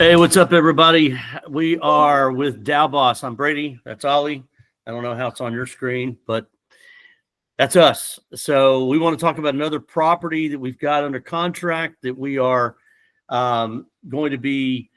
Hey, what's up, everybody? We are with Dow Boss. I'm Brady. That's Ollie. I don't know how it's on your screen, but that's us. So we want to talk about another property that we've got under contract that we are going to be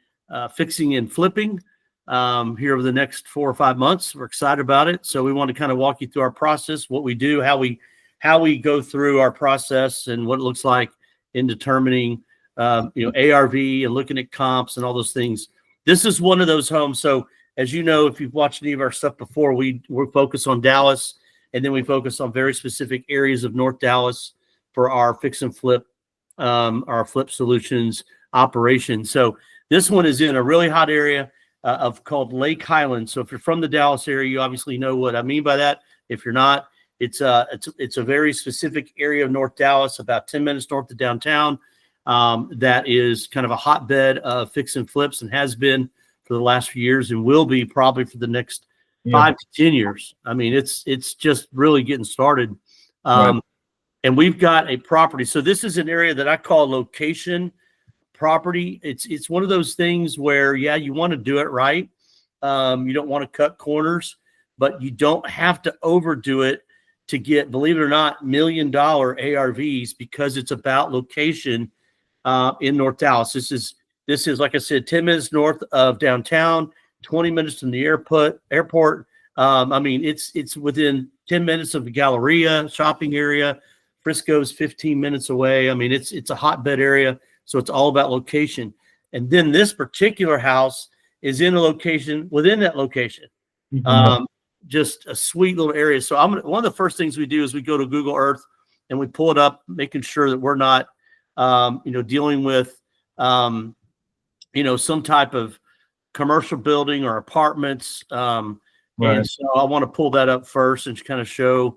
fixing and flipping here over the next 4 or 5 months. We're excited about it. So we want to kind of walk you through our process, what we do, how we go through our process, and what it looks like in determining ARV and looking at comps and all those things. This is one of those homes. So as you know, if you've watched any of our stuff before, we're focused on Dallas, and then we focus on very specific areas of North Dallas for our fix and flip, our flip solutions operation. So this one is in a really hot area called Lake Highlands. So if you're from the Dallas area, you obviously know what I mean by that. If you're not, it's a very specific area of North Dallas, about 10 minutes north of downtown. That is kind of a hotbed of fix and flips, and has been for the last few years, and will be probably for the next 5 to 10 years. I mean, it's just really getting started. Right. And we've got a property. So this is an area that I call location property. It's one of those things where, yeah, you want to do it right. You don't want to cut corners, but you don't have to overdo it to get, believe it or not, $1 million ARVs, because it's about location. In North Dallas. This is, like I said, 10 minutes north of downtown, 20 minutes from the airport. I mean, it's within 10 minutes of the Galleria shopping area. Frisco's 15 minutes away. I mean, it's a hotbed area, so it's all about location. And then this particular house is in a location within that location. Just a sweet little area. So one of the first things we do is we go to Google Earth and we pull it up, making sure that we're not dealing with, some type of commercial building or apartments. Right. And so I want to pull that up first and kind of show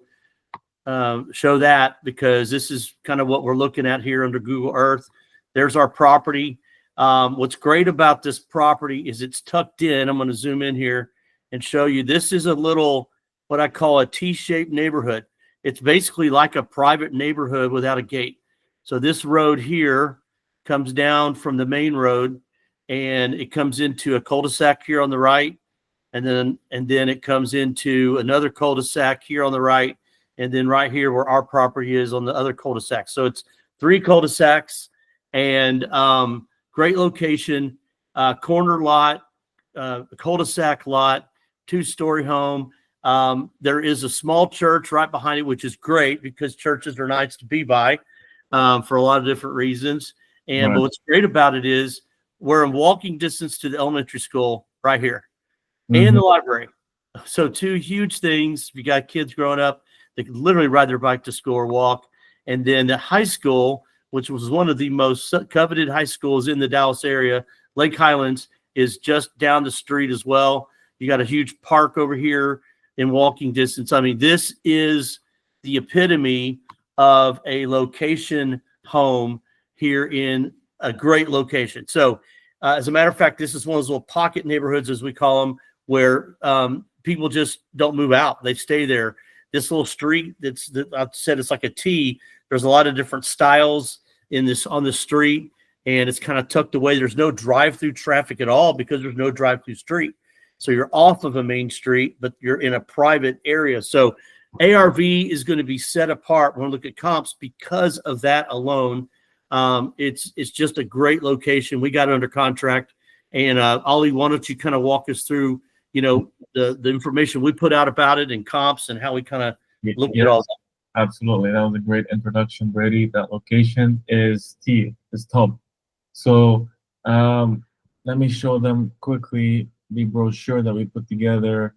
that, because this is kind of what we're looking at here under Google Earth. There's our property. What's great about this property is it's tucked in. I'm going to zoom in here and show you. This is a little, what I call a T-shaped neighborhood. It's basically like a private neighborhood without a gate. So this road here comes down from the main road, and it comes into a cul-de-sac here on the right, and then it comes into another cul-de-sac here on the right, and then right here where our property is on the other cul-de-sac. So it's 3 cul-de-sacs, and great location, corner lot, cul-de-sac lot, 2-story home. There is a small church right behind it, which is great because churches are nice to be by. For a lot of different reasons. And But what's great about it is we're in walking distance to the elementary school right here, and the library. So 2 huge things. If you got kids growing up, they can literally ride their bike to school or walk. And then the high school, which was one of the most coveted high schools in the Dallas area, Lake Highlands, is just down the street as well. You got a huge park over here in walking distance. I mean, this is the epitome of a location home here in a great location. So as a matter of fact, this is one of those little pocket neighborhoods, as we call them, where people just don't move out. They stay there. This little street I said it's like a T. There's a lot of different styles on the street, and it's kind of tucked away. There's no drive-through traffic at all because there's no drive-through street. So you're off of a main street, but you're in a private area. So ARV is going to be set apart when we look at comps because of that alone. It's just a great location. We got it under contract, and Ollie, why don't you kind of walk us through, the information we put out about it and comps and how we kind of looked at all that. Absolutely, that was a great introduction, Brady. That location is top. So let me show them quickly the brochure that we put together.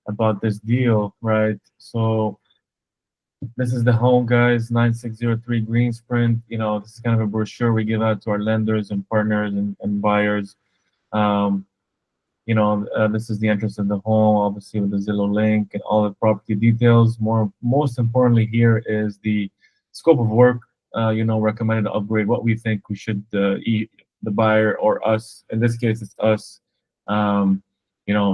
About this deal, right? So this is the home, guys, 9603 Greensprint. This is kind of a brochure we give out to our lenders and partners and buyers. This is the entrance of the home, obviously with the Zillow link and all the property details. Most importantly here is the scope of work, recommended upgrade, what we think we should, the buyer or us, in this case it's us,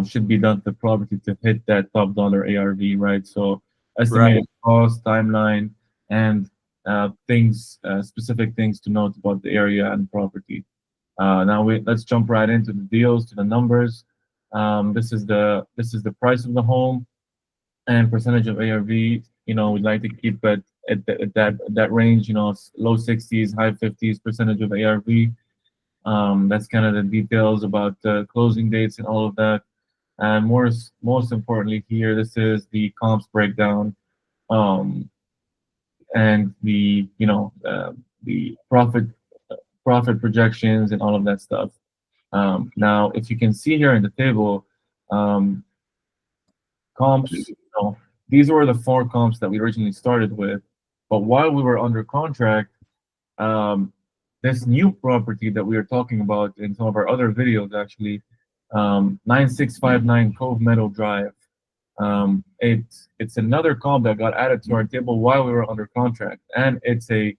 should be done to the property to hit that top dollar ARV, right? So estimated cost, timeline, and specific things to note about the area and property. Now let's jump right into the deals, to the numbers. This is the price of the home and percentage of ARV. We'd like to keep it at that range. Low 60s, high 50s percentage of ARV. That's kind of the details about the closing dates and all of that. And most importantly here, this is the comps breakdown, um, and the profit projections and all of that stuff. Now, if you can see here in the table, um, comps, these were the 4 comps that we originally started with. But while we were under contract, um, this new property that we are talking about in some of our other videos, actually, 9659 Cove Meadow Drive. It's another comp that got added to our table while we were under contract, and it's the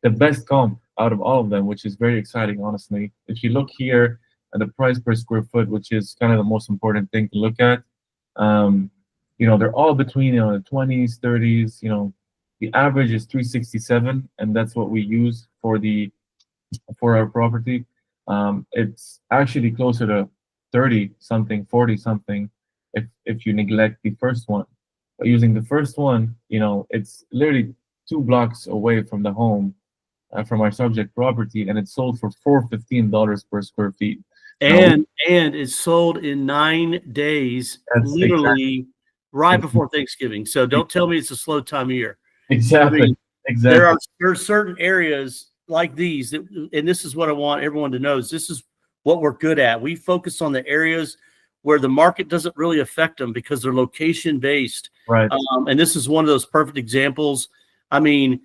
best comp out of all of them, which is very exciting, honestly. If you look here at the price per square foot, which is kind of the most important thing to look at, um, they're all between the 20s, 30s. The average is 367, and that's what we use for our property. It's actually closer to 30 something, 40 something, if you neglect the first one. But using the first one, it's literally 2 blocks away from the home, from our subject property, and it's sold for $415 per square feet. And it's sold in 9 days, That's literally right before Thanksgiving. So don't tell me it's a slow time of year. exactly I mean, exactly there are certain areas like these that, and this is what I want everyone to know, is this is what we're good at. We focus on the areas where the market doesn't really affect them because they're location based. right. And this is one of those perfect examples. I mean,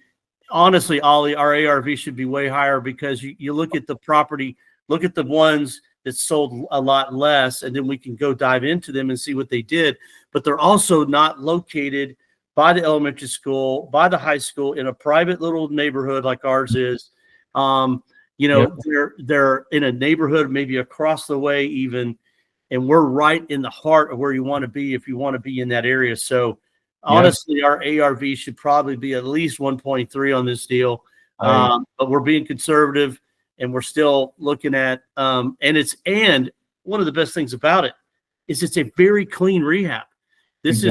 honestly, Ollie, our ARV should be way higher because you look at the property, look at the ones that sold a lot less, and then we can go dive into them and see what they did. But they're also not located by the elementary school, by the high school, in a private little neighborhood like ours is. Yep. They're in a neighborhood maybe across the way even, and we're right in the heart of where you want to be if you want to be in that area. So honestly, our ARV should probably be at least 1.3 on this deal, but we're being conservative, and we're still looking at and one of the best things about it is it's a very clean rehab. This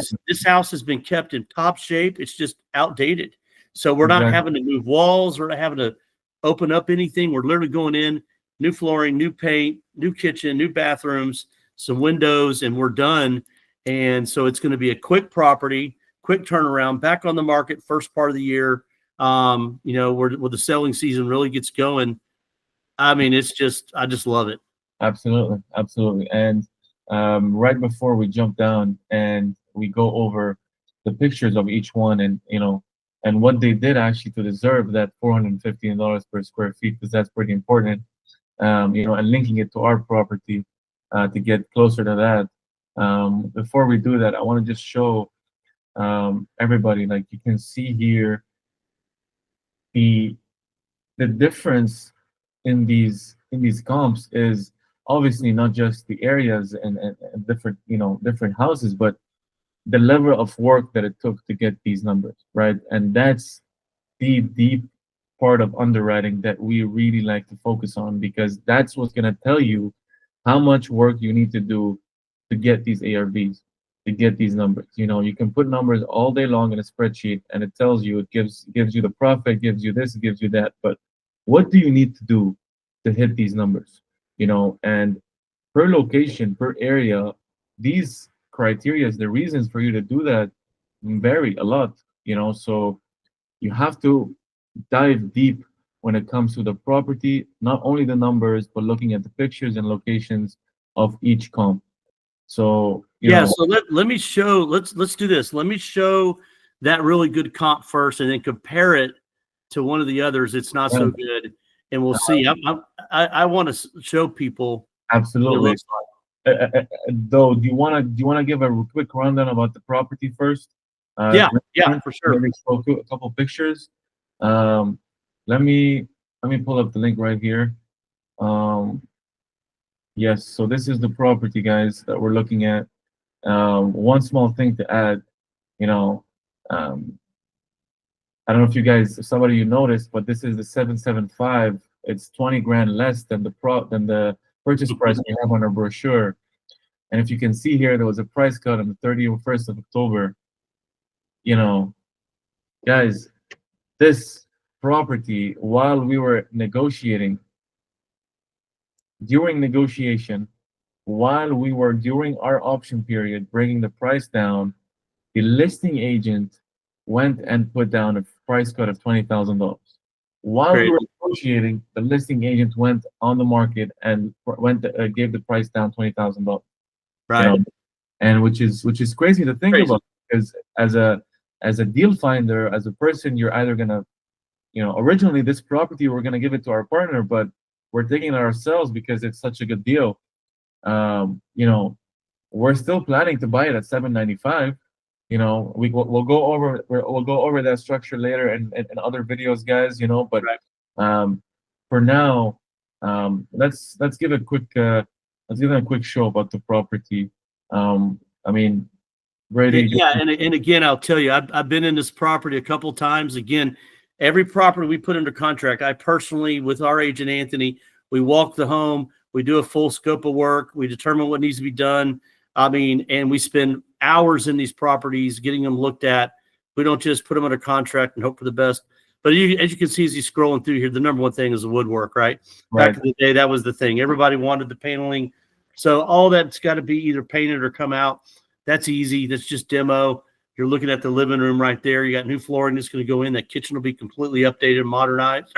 house has been kept in top shape. It's just outdated. So we're not having to move walls. We're not having to open up anything. We're literally going in, new flooring, new paint, new kitchen, new bathrooms, some windows, and we're done. And so it's going to be a quick property, quick turnaround, back on the market first part of the year. Where the selling season really gets going. I mean, I just love it. Absolutely. And right before we jump down and we go over the pictures of each one, and what they did actually to deserve that $415 per square feet, because that's pretty important. And linking it to our property, to get closer to that. Before we do that, I want to just show everybody, like you can see here, the difference in these comps is obviously not just the areas and different different houses, but the level of work that it took to get these numbers, right? And that's the deep part of underwriting that we really like to focus on, because that's what's going to tell you how much work you need to do to get these ARVs, to get these numbers. You can put numbers all day long in a spreadsheet, and it tells you, it gives you the profit, gives you this, gives you that. But what do you need to do to hit these numbers? And per location, per area, these criteria, the reasons for you to do that vary a lot. So you have to dive deep when it comes to the property, not only the numbers, but looking at the pictures and locations of each comp. So so let me show. Let's do this. Let me show that really good comp first, and then compare it to one of the others. It's not so good, and we'll see. I want to show people. Absolutely. Though, do you want to give a quick rundown about the property first? Yeah, for sure. Maybe show a couple pictures. Let me pull up the link right here. Yes, so this is the property, guys, that we're looking at. One small thing to add, I don't know if somebody you noticed, but this is the 775 it's 20 grand less than the purchase price we have on our brochure. And if you can see here, there was a price cut on the 31st of October. You know, guys, this property, while we were negotiating, during negotiation, while we were during our option period, bringing the price down, the listing agent went and put down a price cut of $20,000. While we were negotiating, the listing agent went on the market and gave the price down $20,000. Right. You know? And which is crazy to think about, because as a deal finder, as a person, you're either gonna, originally this property we're gonna give it to our partner, but we're taking it ourselves because it's such a good deal. We're still planning to buy it at $795. We'll go over that structure later in other videos, guys. But for now, let's give a quick show about the property. I mean, Brady. Yeah, and again, I'll tell you, I've been in this property a couple of times. Again, every property we put under contract, I personally, with our agent Anthony, we walk the home, we do a full scope of work, we determine what needs to be done. I mean, and we spend hours in these properties getting them looked at. We don't just put them under contract and hope for the best. But as you can see, as you're scrolling through here, the number one thing is the woodwork, right? Back in the day, that was the thing. Everybody wanted the paneling. So all that's got to be either painted or come out. That's easy. That's just demo. You're looking at the living room right there. You got new flooring that's going to go in. That kitchen will be completely updated, modernized.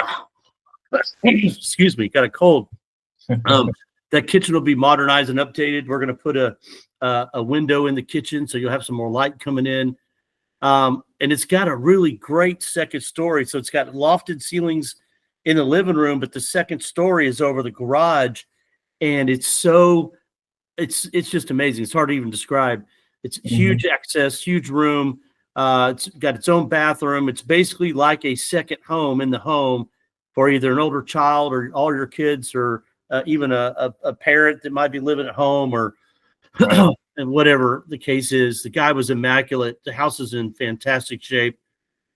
Excuse me, got a cold. That kitchen will be modernized and updated. We're going to put a window in the kitchen, so you'll have some more light coming in. And it's got a really great second story. So it's got lofted ceilings in the living room, but the second story is over the garage, and it's just amazing. It's hard to even describe. It's huge access, huge room. It's got its own bathroom. It's basically like a second home in the home for either an older child or all your kids, or even a parent that might be living at home, or and whatever the case is. The guy was immaculate. The house is in fantastic shape.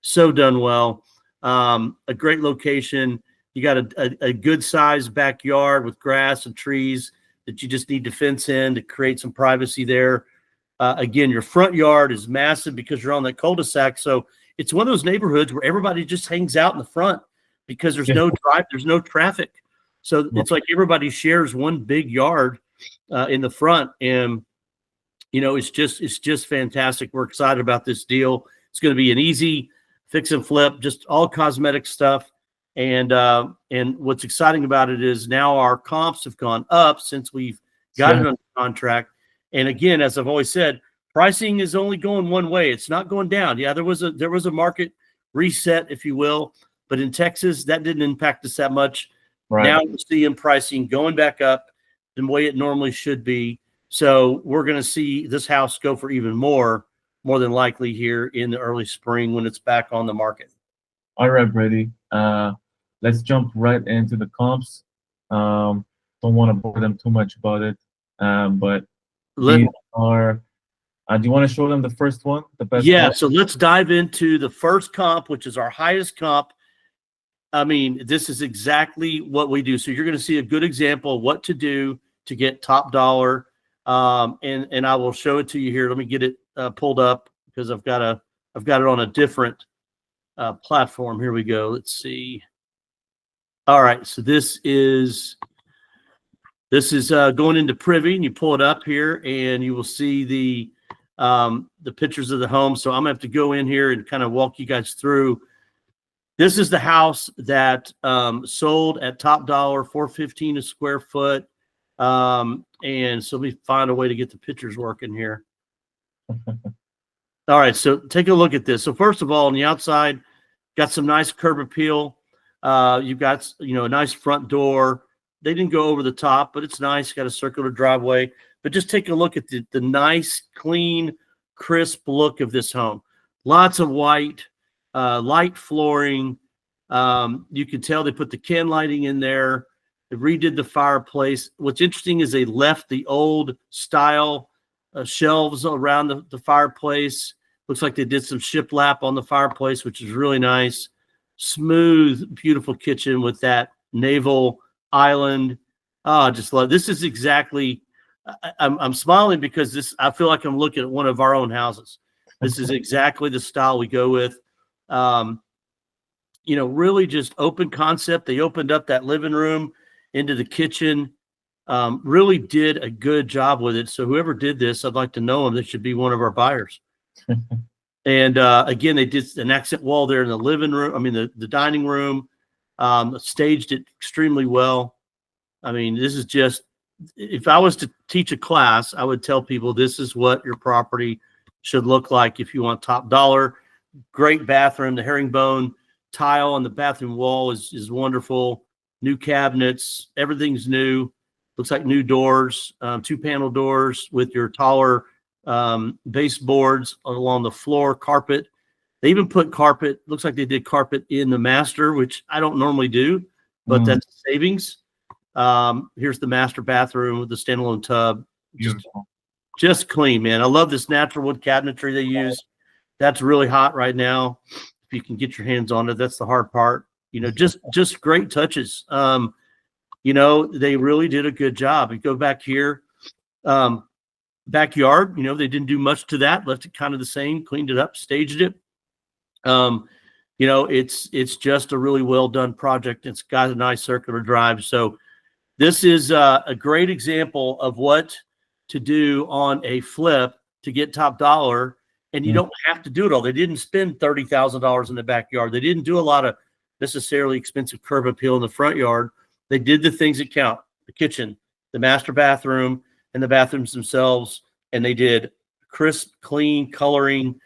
So done well. A great location. You got a good sized backyard with grass and trees that you just need to fence in to create some privacy there. Again, your front yard is massive because you're on that cul-de-sac. So it's one of those neighborhoods where everybody just hangs out in the front because there's no traffic. So it's like everybody shares one big yard in the front. And, it's just fantastic. We're excited about this deal. It's going to be an easy fix and flip, just all cosmetic stuff. And what's exciting about it is now our comps have gone up since we've got it under contract. And again, as I've always said, pricing is only going one way. It's not going down. Yeah, there was a market reset, if you will, but in Texas, that didn't impact us that much. Right. Now we're seeing pricing going back up the way it normally should be. So we're going to see this house go for even more than likely here in the early spring when it's back on the market. All right, Brady. Let's jump right into the comps. Don't want to bore them too much about it, but these are. Do you want to show them the first one, the best? Yeah. Comp? So let's dive into the first comp, which is our highest comp. I mean, this is exactly what we do. So you're going to see a good example of what to do to get top dollar. And I will show it to you here. Let me get it pulled up because I've got it on a different platform. Here we go. Let's see. All right. So this is going into Privy, and you pull it up here and you will see the pictures of the home. So I'm gonna have to go in here and kind of walk you guys through. This is the house that sold at top dollar, $415 a square foot. And so let me find a way to get the pictures working here. All right, so take a look at this. So first of all, on the outside, got some nice curb appeal. You've got a nice front door. They didn't go over the top, but it's nice. Got a circular driveway. But just take a look at the nice, clean, crisp look of this home. Lots of white, light flooring. You can tell they put the can lighting in there. They redid the fireplace. What's interesting is they left the old style shelves around the fireplace. Looks like they did some shiplap on the fireplace, which is really nice. Smooth, beautiful kitchen with that naval island. Oh, I just love this. Is exactly. I'm smiling because I feel like I'm looking at one of our own houses. This is exactly the style we go with. Really just open concept. They opened up that living room into the kitchen. Really did a good job with it. So whoever did this, I'd like to know them. That should be one of our buyers. And again, they did an accent wall there in the living room. I mean, the dining room. Staged it extremely well. I mean, this is just, if I was to teach a class, I would tell people this is what your property should look like if you want top dollar. Great bathroom. The herringbone tile on the bathroom wall is wonderful. New cabinets. Everything's new. Looks like new doors, 2-panel doors with your taller baseboards along the floor, carpet. They even put carpet. Looks like they did carpet in the master, which I don't normally do, but that's savings. Here's the master bathroom with the standalone tub. Just clean, man. I love this natural wood cabinetry they use. That's really hot right now. If you can get your hands on it, that's the hard part. Just great touches. They really did a good job. You go back here, backyard, they didn't do much to that. Left it kind of the same, cleaned it up, staged it. It's just a really well done project. It's got a nice circular drive. So this is a great example of what to do on a flip to get top dollar. And you don't have to do it all. They didn't spend $30,000 in the backyard. They didn't do a lot of necessarily expensive curb appeal in the front yard. They did the things that count: the kitchen, the master bathroom, and the bathrooms themselves. And they did crisp, clean coloring,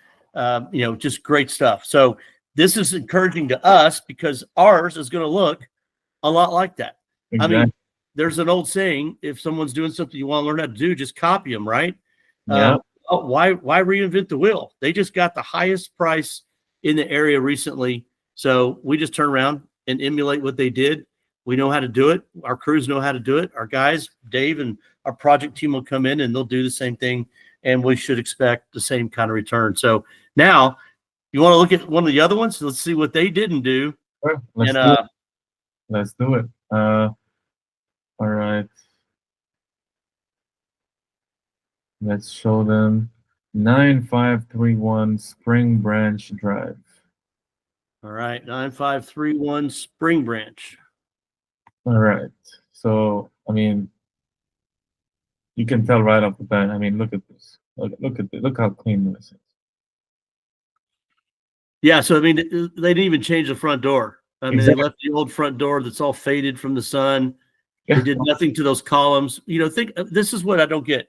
just great stuff. So this is encouraging to us because ours is going to look a lot like that. Exactly. I mean, there's an old saying: if someone's doing something you want to learn how to do, just copy them, right? Yeah. Why reinvent the wheel? They just got the highest price in the area recently. So we just turn around and emulate what they did. We know how to do it. Our crews know how to do it. Our guys, Dave and our project team, will come in and they'll do the same thing. And we should expect the same kind of return. So now you want to look at one of the other ones? Let's see what they didn't do. Sure. Let's do it. All right. Let's show them 9531 Spring Branch Drive. All right, 9531 Spring Branch. All right. So, I mean, you can tell right off the bat. I mean, look at this. Look at this. Look how clean this is. Yeah. So, I mean, they didn't even change the front door. I mean, They left the old front door that's all faded from the sun. They did nothing to those columns. This is what I don't get.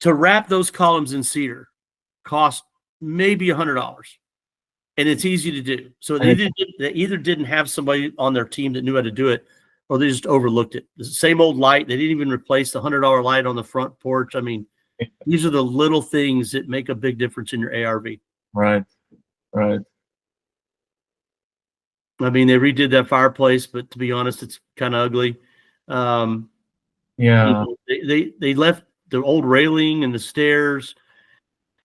To wrap those columns in cedar cost maybe $100, and it's easy to do. So they either didn't have somebody on their team that knew how to do it, or they just overlooked it. The same old light. They didn't even replace the $100 light on the front porch. I mean, these are the little things that make a big difference in your ARV. Right. I mean, they redid that fireplace, but to be honest, it's kind of ugly. Yeah. They left the old railing and the stairs.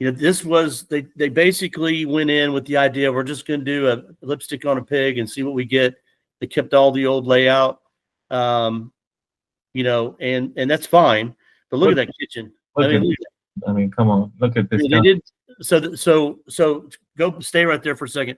This was they basically went in with the idea we're just going to do a lipstick on a pig and see what we get. They kept all the old layout, and that's fine. But look at that kitchen. I mean, come on, look at this. They did so. Go stay right there for a second.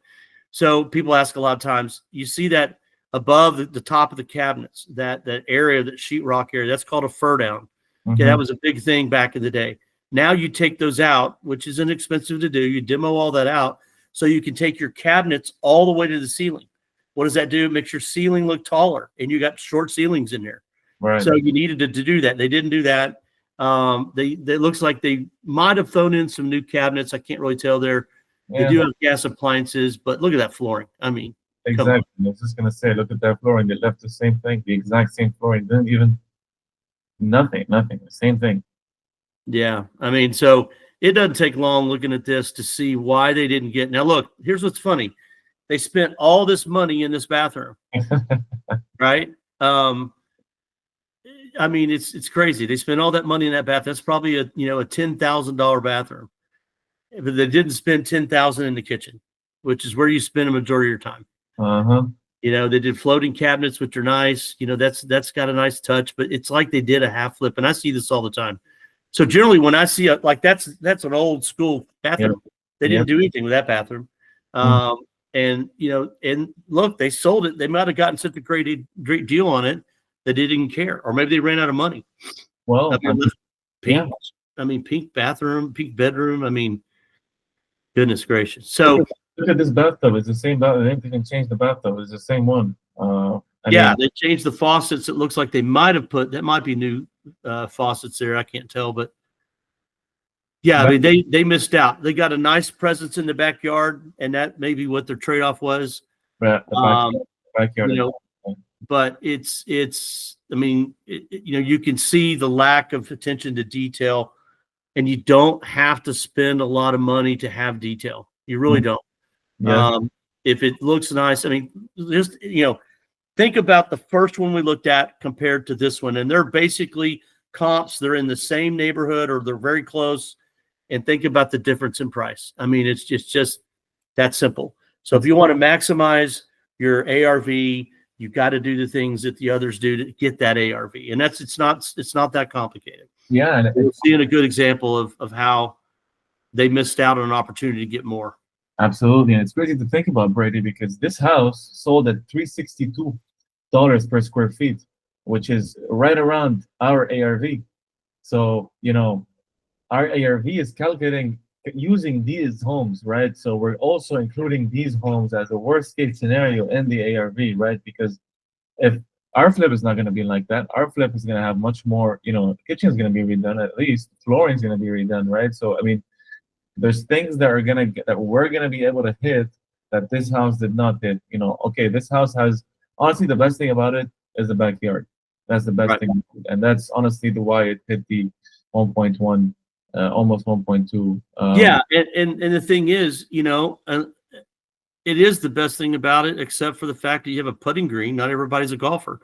So people ask a lot of times. You see that above the top of the cabinets, that area, that sheetrock area, that's called a fur down. Okay, that was a big thing back in the day. Now you take those out, which is inexpensive to do. You demo all that out so you can take your cabinets all the way to the ceiling. What does that do? It makes your ceiling look taller, and you got short ceilings in there. Right. So you needed to do that. They didn't do that. It looks like they might have thrown in some new cabinets. I can't really tell there. They do have gas appliances, but look at that flooring. I mean, exactly. I was just gonna say, look at that flooring. They left the same thing, the exact same flooring. Didn't even nothing. The same thing. Yeah, I mean, so it doesn't take long looking at this to see why they didn't get. Now, look, here's what's funny. They spent all this money in this bathroom, right? I mean, it's crazy. They spent all that money in that bath. That's probably a $10,000 bathroom, but they didn't spend $10,000 in the kitchen, which is where you spend a majority of your time. You know, they did floating cabinets, which are nice. You know, that's got a nice touch, but it's like they did a half flip, and I see this all the time. So generally, when I see like that's an old school bathroom. Yep. They didn't Yep. do anything with that bathroom. And you know, and look, they sold it. They might have gotten such a great deal on it that they didn't care, or maybe they ran out of money. Well, pink. I mean, pink bathroom, pink bedroom. I mean, goodness gracious. So look at this bathtub. It's the same bathtub. They didn't change the bathtub. It's the same one. I mean, they changed the faucets. It looks like they might have put that might be new faucets there. I can't tell, but yeah, I mean they missed out. They got a nice presence in the backyard, and that may be what their trade-off was. the backyard. You know, but it's I mean, you know, you can see the lack of attention to detail, and you don't have to spend a lot of money to have detail. You really don't. Yeah. If it looks nice, I mean, just, you know, think about the first one we looked at compared to this one, and they're basically comps. They're in the same neighborhood or they're very close, and think about the difference in price. I mean, it's just that simple. So if you want to maximize your ARV, you've got to do the things that the others do to get that ARV, and it's not that complicated. Yeah, and we're seeing a good example of how they missed out on an opportunity to get more. Absolutely, and it's crazy to think about, Brady, because this house sold at $362 per square feet, which is right around our ARV. So, you know, our ARV is calculating using these homes, right? So we're also including these homes as a worst case scenario in the ARV, right? Because if our flip is not going to be like that, our flip is going to have much more, you know, kitchen is going to be redone, at least flooring is going to be redone, right? So, I mean, there's things that we're gonna be able to hit that this house did not hit. You know, okay, this house has, honestly, the best thing about it is the backyard. That's the best thing, and that's honestly why it hit the 1.1, almost 1.2. Yeah, and the thing is, you know, it is the best thing about it, except for the fact that you have a putting green. Not everybody's a golfer,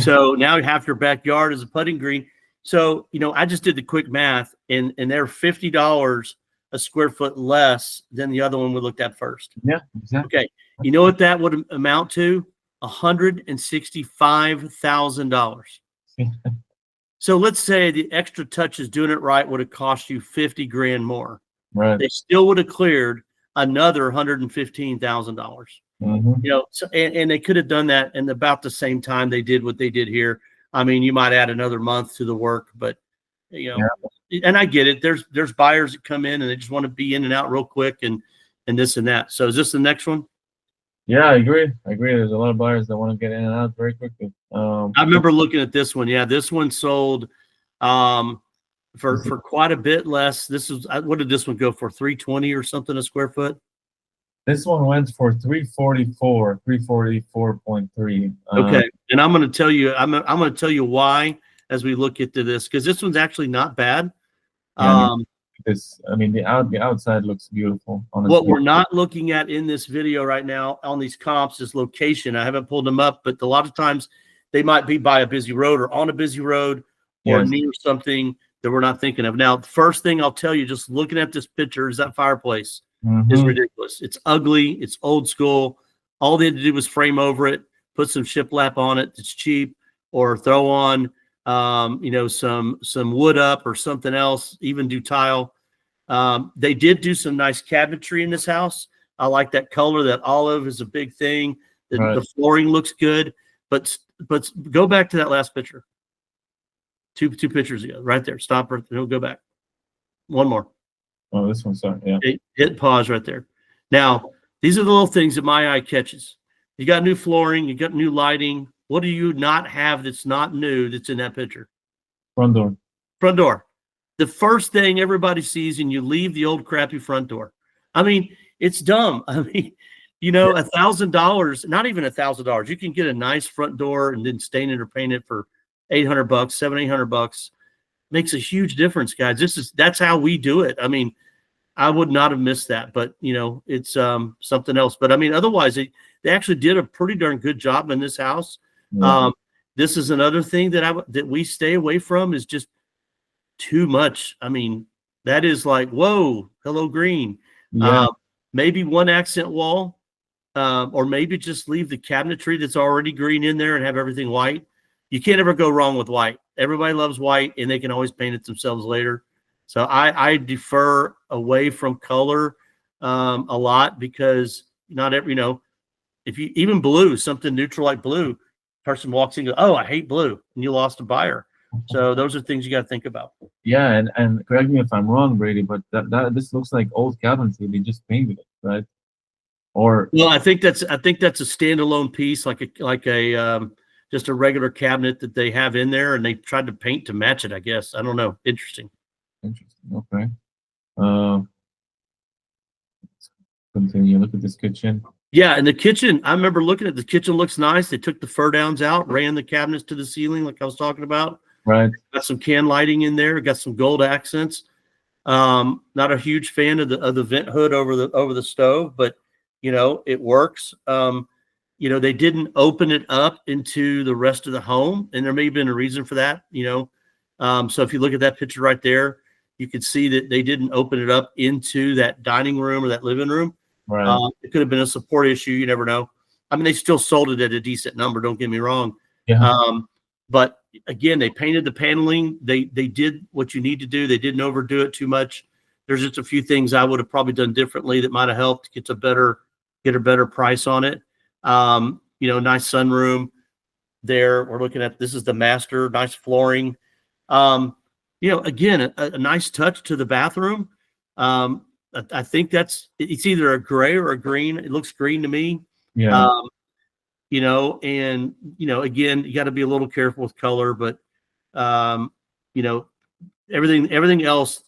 so now half your backyard is a putting green. So, you know, I just did the quick math, and they're $50 a square foot less than the other one we looked at first. Yeah, exactly. Okay, you know what that would amount to? $165,000. So let's say the extra touches doing it right would have cost you 50 grand more. Right. They still would have cleared another $115,000. You know, so and they could have done that in about the same time they did what they did here. I mean, you might add another month to the work, but you know, and I get it. There's buyers that come in and they just want to be in and out real quick and this and that. So is this the next one? Yeah, I agree. There's a lot of buyers that want to get in and out very quickly. I remember looking at this one. Yeah, this one sold for quite a bit less. This is, what did this one go for? 320 or something a square foot? This one went for 344.3. Okay, and I'm going to tell you, I'm going to tell you why as we look into this, because this one's actually not bad. I mean, the outside looks beautiful. Honestly. What we're not looking at in this video right now on these comps is location. I haven't pulled them up, but a lot of times they might be by a busy road or on a busy road or near something that we're not thinking of. Now, the first thing I'll tell you, just looking at this picture, is that fireplace is ridiculous. It's ugly. It's old school. All they had to do was frame over it, put some shiplap on it. It's cheap, or throw on, you know, some wood up or something else, even do tile. They did do some nice cabinetry in this house. I like that color. That olive is a big thing. The flooring looks good, but go back to that last picture. Two pictures ago, right there. Stop right there. Go back. One more. Oh, this one, sorry. Yeah. Hit pause right there. Now, these are the little things that my eye catches. You got new flooring. You got new lighting. What do you not have that's not new that's in that picture? Front door. Front door. The first thing everybody sees, and you leave the old crappy front door. I mean, it's dumb. I mean, you know, $1,000, not even $1,000. You can get a nice front door and then stain it or paint it for $800, $700-800. Makes a huge difference, guys. That's how we do it. I mean, I would not have missed that, but you know, it's something else. But I mean, otherwise, they actually did a pretty darn good job in this house. This is another thing that we stay away from, is just too much. I mean, that is like, whoa, hello green. Maybe one accent wall, or maybe just leave the cabinetry that's already green in there and have everything white. You can't ever go wrong with white. Everybody loves white, and they can always paint it themselves later. So I defer away from color a lot, because not every, if you, even blue, something neutral like blue, person walks in and goes, oh, I hate blue, and you lost a buyer. So those are things you got to think about. Yeah, and correct me if I'm wrong, Brady, but this looks like old cabinetry. They just painted it, right? Or Well, I think that's a standalone piece, like a just a regular cabinet that they have in there, and they tried to paint to match it, I guess. I don't know. Interesting. Okay. Let's continue. Look at this kitchen. Yeah, and the kitchen, I remember looking at the kitchen, looks nice. They took the fur downs out, ran the cabinets to the ceiling, like I was talking about. Right. Got some can lighting in there, got some gold accents. Not a huge fan of the vent hood over the stove, but it works. They didn't open it up into the rest of the home, and there may have been a reason for that. So if you look at that picture right there, you can see that they didn't open it up into that dining room or that living room. Right. It could have been a support issue. You never know. I mean, they still sold it at a decent number. Don't get me wrong. Yeah. But again, they painted the paneling. They did what you need to do. They didn't overdo it too much. There's just a few things I would have probably done differently that might have helped get a better price on it. Nice sunroom there. We're looking at, this is the master, nice flooring. Again, a nice touch to the bathroom. I think it's either a gray or a green. It looks green to me. Yeah. Again, you got to be a little careful with color, but everything else,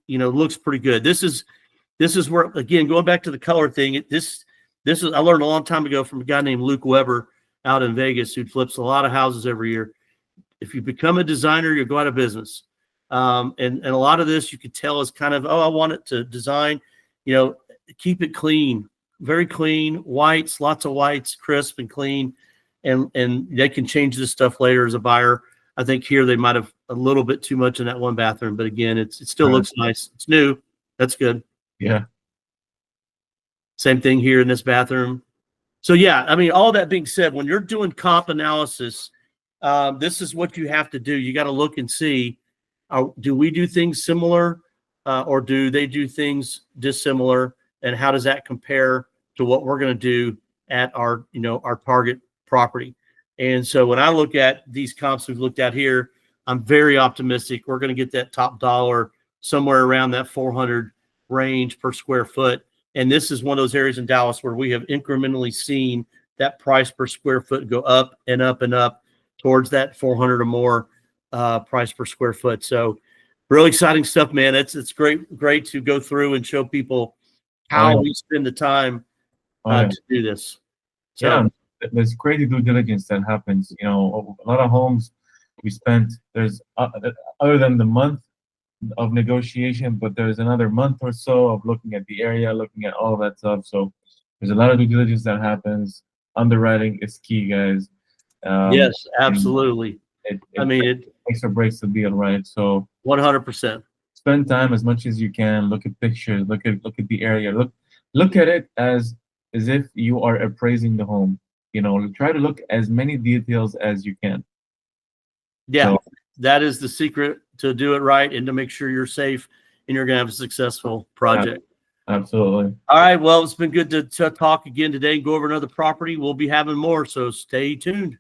looks pretty good. This is where, again, going back to the color thing, this is, I learned a long time ago from a guy named Luke Weber out in Vegas, who flips a lot of houses every year. If you become a designer, you'll go out of business. And a lot of this you could tell is kind of, oh, I want it to design, keep it clean, very clean, whites, lots of whites, crisp and clean. And they can change this stuff later as a buyer. I think here they might have a little bit too much in that one bathroom, but again, it still looks nice. It's new. That's good. Yeah. Same thing here in this bathroom. So yeah, I mean, all that being said, when you're doing comp analysis, this is what you have to do. You got to look and see, do we do things similar, or do they do things dissimilar, and how does that compare to what we're going to do at our target property? And so when I look at these comps we've looked at here, I'm very optimistic we're going to get that top dollar somewhere around that 400 range per square foot. And this is one of those areas in Dallas where we have incrementally seen that price per square foot go up and up and up towards that 400 or more price per square foot. So really exciting stuff, man. It's great to go through and show people how we spend the time to do this. So, yeah, there's crazy due diligence that happens. A lot of homes we spent, there's other than the month of negotiation, but there's another month or so of looking at the area, looking at all of that stuff. So there's a lot of due diligence that happens. Underwriting is key, guys. Yes, absolutely. It makes or breaks the deal, right? So 100%. Spend time as much as you can. Look at pictures. Look at the area. Look at it as if you are appraising the home. Try to look as many details as you can. Yeah, so, that is the secret to do it right and to make sure you're safe and you're going to have a successful project. Absolutely. All right. Well, it's been good to talk again today and go over another property. We'll be having more, so stay tuned.